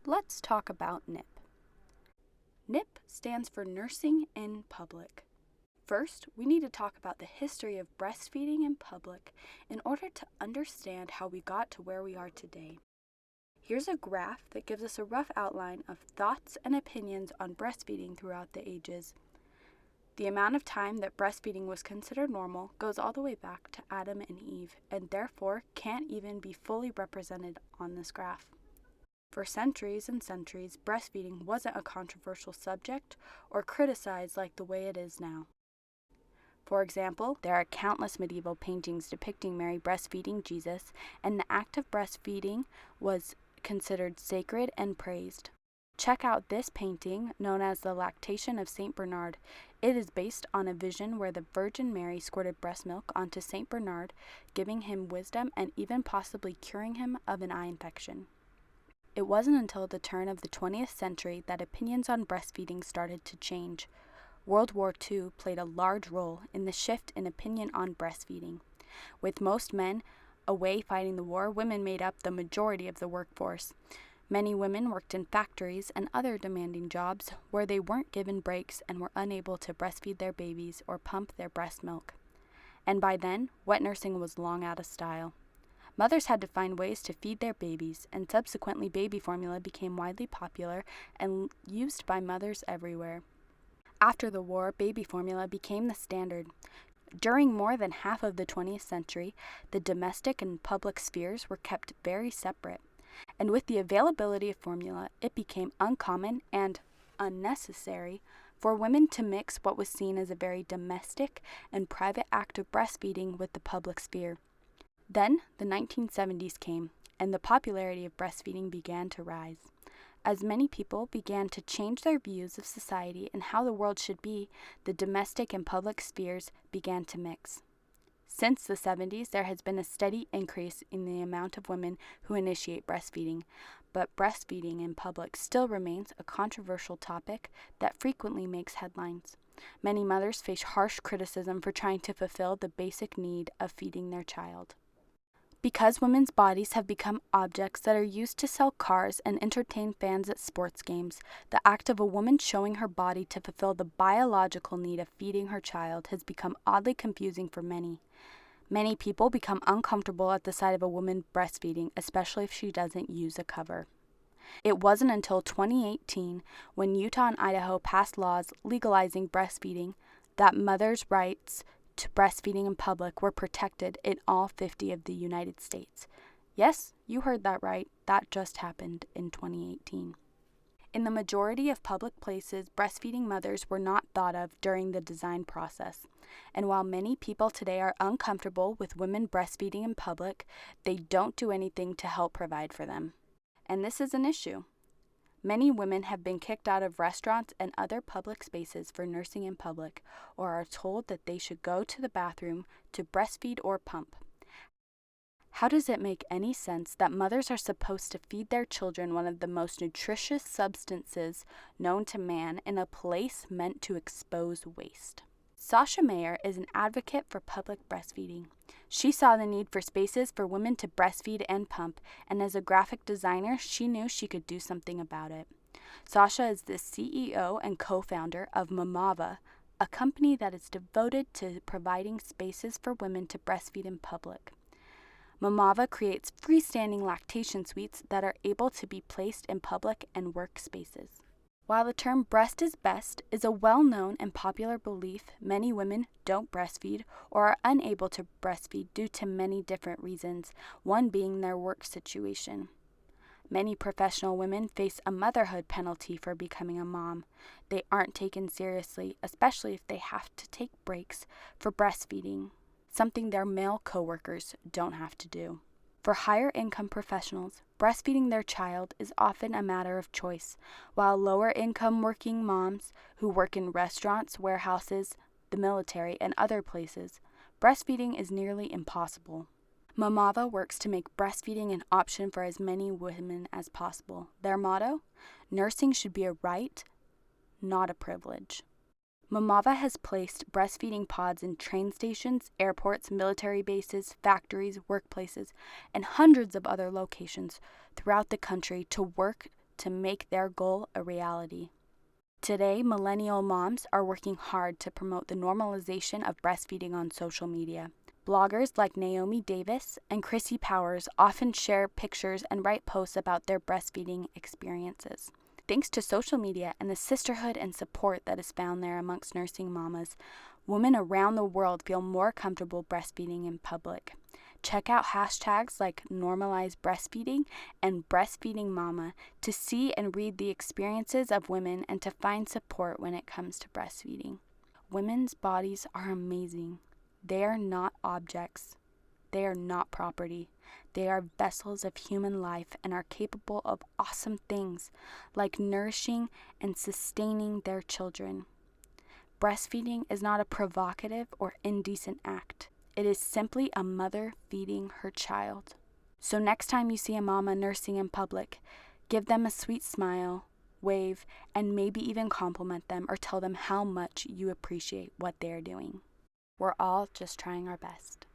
Let's talk about NIP. NIP stands for Nursing in Public. First, we need to talk about the history of breastfeeding in public in order to understand how we got to where we are today. Here's a graph that gives us a rough outline of thoughts and opinions on breastfeeding throughout the ages. The amount of time that breastfeeding was considered normal goes all the way back to Adam and Eve, and therefore can't even be fully represented on this graph. For centuries and centuries, breastfeeding wasn't a controversial subject or criticized like the way it is now. For example, there are countless medieval paintings depicting Mary breastfeeding Jesus, and the act of breastfeeding was considered sacred and praised. Check out this painting, known as the Lactation of St. Bernard. It is based on a vision where the Virgin Mary squirted breast milk onto St. Bernard, giving him wisdom and even possibly curing him of an eye infection. It wasn't until the turn of the 20th century that opinions on breastfeeding started to change. World War II played a large role in the shift in opinion on breastfeeding. With most men away fighting the war, women made up the majority of the workforce. Many women worked in factories and other demanding jobs where they weren't given breaks and were unable to breastfeed their babies or pump their breast milk. And by then, wet nursing was long out of style. Mothers had to find ways to feed their babies, and subsequently baby formula became widely popular and used by mothers everywhere. After the war, baby formula became the standard. During more than half of the 20th century, the domestic and public spheres were kept very separate. And with the availability of formula, it became uncommon and unnecessary for women to mix what was seen as a very domestic and private act of breastfeeding with the public sphere. Then, the 1970s came, and the popularity of breastfeeding began to rise. As many people began to change their views of society and how the world should be, the domestic and public spheres began to mix. Since the 70s, there has been a steady increase in the amount of women who initiate breastfeeding, but breastfeeding in public still remains a controversial topic that frequently makes headlines. Many mothers face harsh criticism for trying to fulfill the basic need of feeding their child. Because women's bodies have become objects that are used to sell cars and entertain fans at sports games, the act of a woman showing her body to fulfill the biological need of feeding her child has become oddly confusing for many. Many people become uncomfortable at the sight of a woman breastfeeding, especially if she doesn't use a cover. It wasn't until 2018, when Utah and Idaho passed laws legalizing breastfeeding, that mothers' rights to breastfeeding in public were protected in all 50 of the United States. Yes, you heard that right. That just happened in 2018. In the majority of public places, breastfeeding mothers were not thought of during the design process. And while many people today are uncomfortable with women breastfeeding in public, they don't do anything to help provide for them. And this is an issue. Many women have been kicked out of restaurants and other public spaces for nursing in public, or are told that they should go to the bathroom to breastfeed or pump. How does it make any sense that mothers are supposed to feed their children one of the most nutritious substances known to man in a place meant to expose waste? Sascha is an advocate for public breastfeeding. She saw the need for spaces for women to breastfeed and pump, and as a graphic designer, she knew she could do something about it. Sascha is the CEO and co-founder of Mamava, a company that is devoted to providing spaces for women to breastfeed in public. Mamava creates freestanding lactation suites that are able to be placed in public and work spaces. While the term breast is best is a well-known and popular belief, many women don't breastfeed or are unable to breastfeed due to many different reasons, one being their work situation. Many professional women face a motherhood penalty for becoming a mom. They aren't taken seriously, especially if they have to take breaks for breastfeeding, something their male coworkers don't have to do. For higher income professionals, breastfeeding their child is often a matter of choice, while lower income working moms who work in restaurants, warehouses, the military, and other places, breastfeeding is nearly impossible. Mamava works to make breastfeeding an option for as many women as possible. Their motto? Nursing should be a right, not a privilege. Mamava has placed breastfeeding pods in train stations, airports, military bases, factories, workplaces, and hundreds of other locations throughout the country to work to make their goal a reality. Today, millennial moms are working hard to promote the normalization of breastfeeding on social media. Bloggers like Naomi Davis and Chrissy Powers often share pictures and write posts about their breastfeeding experiences. Thanks to social media and the sisterhood and support that is found there amongst nursing mamas, women around the world feel more comfortable breastfeeding in public. Check out hashtags like normalize breastfeeding and breastfeeding mama to see and read the experiences of women and to find support when it comes to breastfeeding. Women's bodies are amazing. They are not objects. They are not property. They are vessels of human life and are capable of awesome things like nourishing and sustaining their children. Breastfeeding is not a provocative or indecent act. It is simply a mother feeding her child. So next time you see a mama nursing in public, give them a sweet smile, wave, and maybe even compliment them or tell them how much you appreciate what they're doing. We're all just trying our best.